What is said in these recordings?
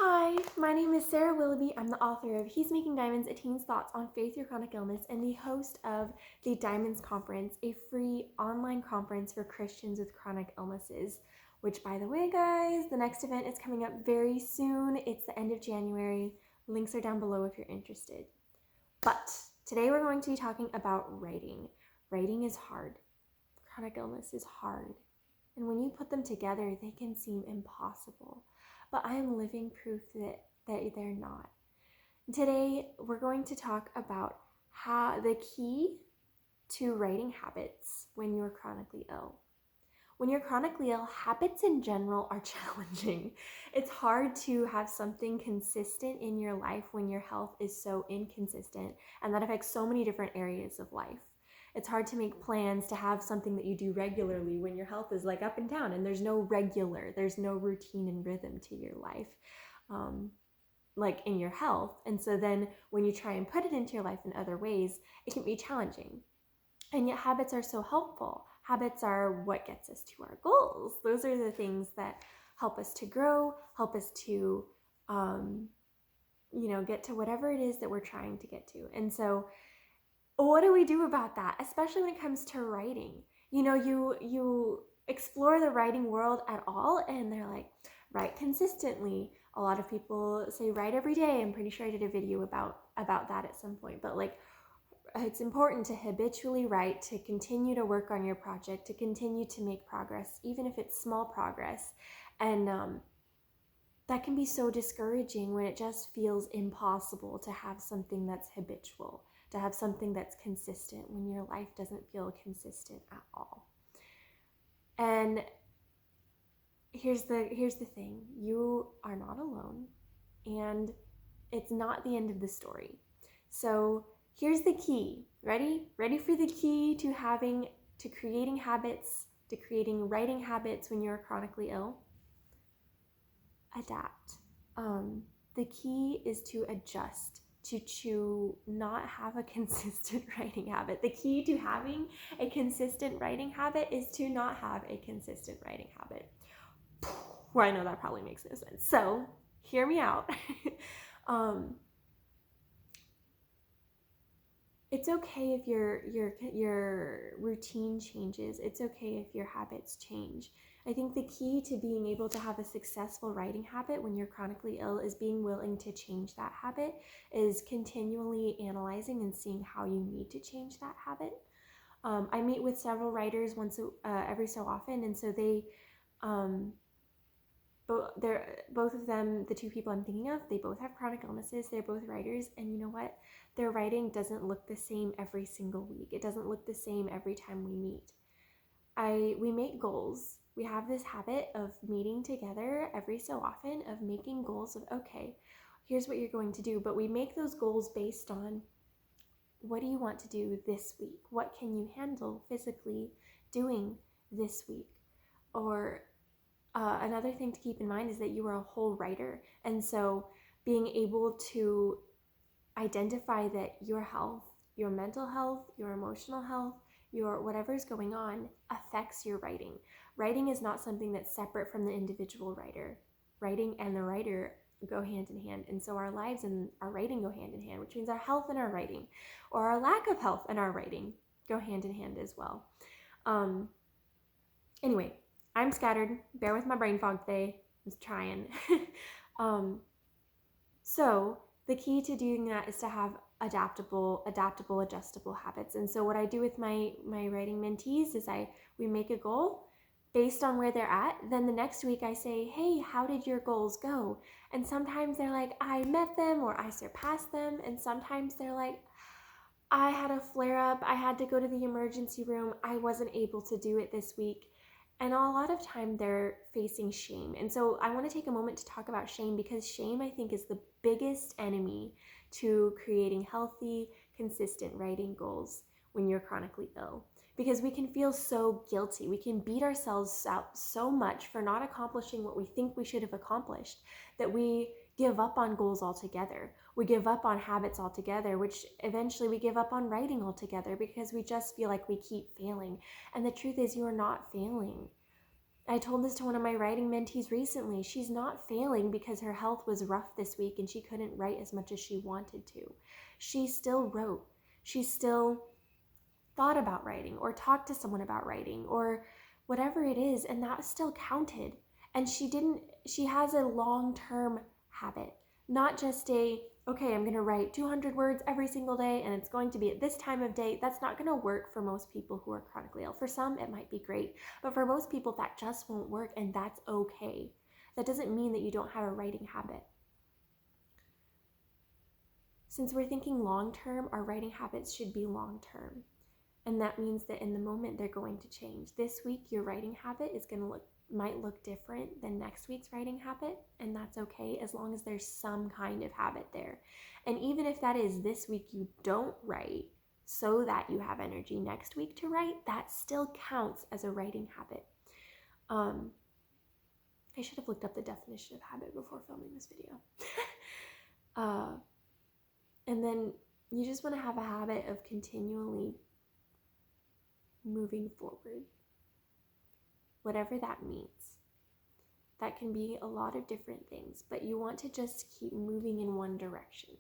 Hi, my name is Sarah Willoughby. I'm the author of He's Making Diamonds, A Teen's Thoughts on Faith Through Chronic Illness, and the host of the Diamonds Conference, a free online conference for Christians with chronic illnesses, which, by the way, guys, the next event is coming up very soon. It's the end of January. Links are down below if you're interested. But today we're going to be talking about writing. Writing is hard. Chronic illness is hard. And when you put them together, they can seem impossible. But I am living proof that they're not. Today, we're going to talk about how the key to writing habits when you're chronically ill. When you're chronically ill, habits in general are challenging. It's hard to have something consistent in your life when your health is so inconsistent, and that affects so many different areas of life. It's hard to make plans to have something that you do regularly when your health is like up and down and there's no routine and rhythm to your life, like in your health. And so then when you try and put it into your life in other ways, it can be challenging. And yet habits are so helpful. Habits are what gets us to our goals. Those are the things that help us to grow, help us to, get to whatever it is that we're trying to get to. And so what do we do about that, especially when it comes to writing? You explore the writing world at all, and they're like, write consistently. A lot of people say write every day. I'm pretty sure I did a video about that at some point. But like, it's important to habitually write, to continue to work on your project, to continue to make progress, even if it's small progress. And that can be so discouraging when it just feels impossible to have something that's habitual, to have something that's consistent when your life doesn't feel consistent at all. And here's the thing. You are not alone, and it's not the end of the story. So here's the key. Ready for the key to creating habits, to creating writing habits when you're chronically ill? Adapt. The key is to adjust, to not have a consistent writing habit. The key to having a consistent writing habit is to not have a consistent writing habit. Well, I know that probably makes no sense. So hear me out. It's okay if your routine changes. It's okay if your habits change. I think the key to being able to have a successful writing habit when you're chronically ill is being willing to change that habit, is continually analyzing and seeing how you need to change that habit. I meet with several writers every so often, and so they, both of them, the two people I'm thinking of, they both have chronic illnesses. They're both writers, and you know what? Their writing doesn't look the same every single week. It doesn't look the same every time we meet. We make goals. We have this habit of meeting together every so often, of making goals of, okay, here's what you're going to do. But we make those goals based on, what do you want to do this week? What can you handle physically doing this week? Or another thing to keep in mind is that you are a whole writer. And so being able to identify that your health, your mental health, your emotional health, your whatever's going on affects your writing. Writing is not something that's separate from the individual writer. Writing and the writer go hand in hand. And so our lives and our writing go hand in hand, which means our health and our writing, or our lack of health and our writing, go hand in hand as well. Anyway, I'm scattered. Bear with my brain fog today. I'm trying. So the key to doing that is to have adaptable, adjustable habits. And so what I do with my writing mentees is we make a goal based on where they're at. Then the next week I say, hey, how did your goals go? And sometimes they're like, I met them, or I surpassed them. And sometimes they're like, I had a flare up. I had to go to the emergency room. I wasn't able to do it this week. And a lot of time they're facing shame. And so I want to take a moment to talk about shame, because shame, I think, is the biggest enemy to creating healthy, consistent writing goals when you're chronically ill. Because we can feel so guilty. We can beat ourselves out so much for not accomplishing what we think we should have accomplished that we give up on goals altogether. We give up on habits altogether, which eventually we give up on writing altogether, because we just feel like we keep failing. And the truth is, you are not failing. I told this to one of my writing mentees recently. She's not failing because her health was rough this week and she couldn't write as much as she wanted to. She still wrote. She still thought about writing or talked to someone about writing or whatever it is, and that still counted. And she has a long-term habit, not just okay, I'm going to write 200 words every single day and it's going to be at this time of day. That's not going to work for most people who are chronically ill. For some, it might be great, but for most people, that just won't work, and that's okay. That doesn't mean that you don't have a writing habit. Since we're thinking long-term, our writing habits should be long-term. And that means that in the moment they're going to change. This week your writing habit might look different than next week's writing habit, and that's okay as long as there's some kind of habit there. And even if that is this week you don't write so that you have energy next week to write, that still counts as a writing habit. I should have looked up the definition of habit before filming this video. And then you just want to have a habit of continually moving forward, whatever that means. That can be a lot of different things, but you want to just keep moving in one direction.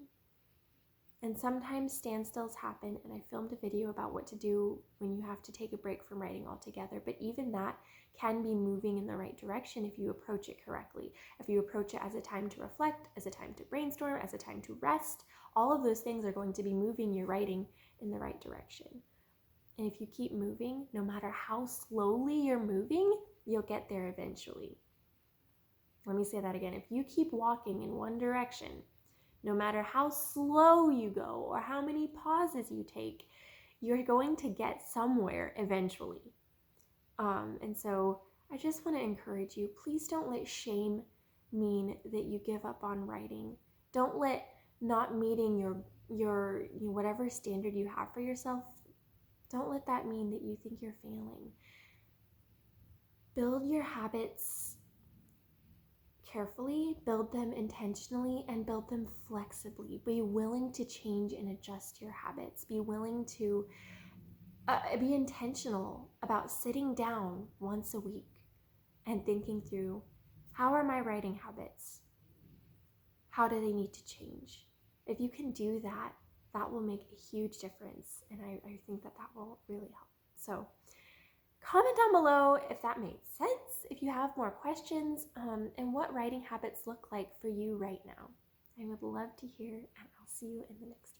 And sometimes standstills happen, and I filmed a video about what to do when you have to take a break from writing altogether, but even that can be moving in the right direction if you approach it correctly. If you approach it as a time to reflect, as a time to brainstorm, as a time to rest, all of those things are going to be moving your writing in the right direction. And if you keep moving, no matter how slowly you're moving, you'll get there eventually. Let me say that again. If you keep walking in one direction, no matter how slow you go or how many pauses you take, you're going to get somewhere eventually. And so I just want to encourage you, please don't let shame mean that you give up on writing. Don't let not meeting your whatever standard you have for yourself, don't let that mean that you think you're failing. Build your habits carefully, build them intentionally, and build them flexibly. Be willing to change and adjust your habits. Be willing to be intentional about sitting down once a week and thinking through, how are my writing habits? How do they need to change? If you can do that, that will make a huge difference, and I think that will really help. So comment down below if that made sense, if you have more questions, and what writing habits look like for you right now. I would love to hear, and I'll see you in the next video.